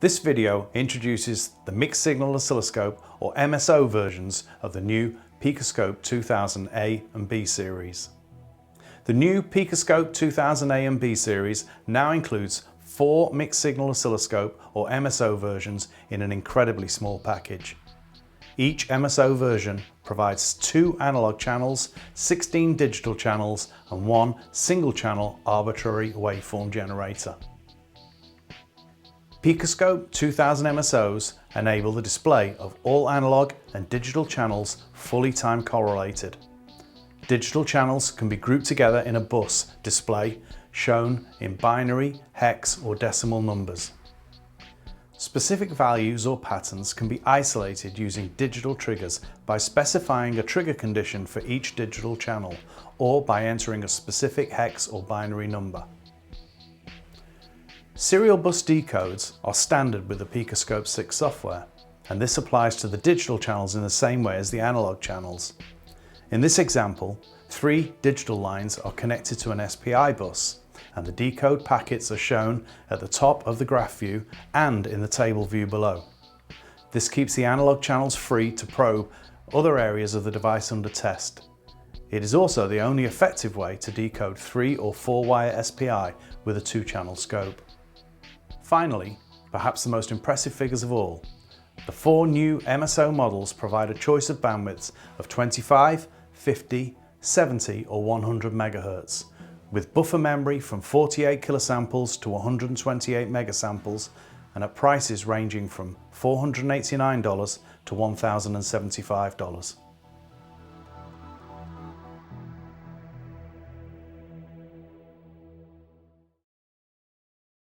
This video introduces the Mixed Signal Oscilloscope or MSO versions of the new Picoscope 2000A and B series. The new Picoscope 2000A and B series now includes 4 Mixed Signal Oscilloscope or MSO versions in an incredibly small package. Each MSO version provides 2 analog channels, 16 digital channels and 1 single channel arbitrary waveform generator. Picoscope 2000 MSOs enable the display of all analog and digital channels fully time correlated. Digital channels can be grouped together in a bus display shown in binary, hex or decimal numbers. Specific values or patterns can be isolated using digital triggers by specifying a trigger condition for each digital channel or by entering a specific hex or binary number. Serial bus decodes are standard with the Picoscope 6 software, and this applies to the digital channels in the same way as the analog channels. In this example, 3 digital lines are connected to an SPI bus, and the decode packets are shown at the top of the graph view and in the table view below. This keeps the analog channels free to probe other areas of the device under test. It is also the only effective way to decode 3 or 4 wire SPI with a 2-channel scope. Finally, perhaps the most impressive figures of all, the 4 new MSO models provide a choice of bandwidths of 25, 50, 70 or 100 MHz, with buffer memory from 48 kilosamples to 128 megasamples and at prices ranging from $489 to $1,075.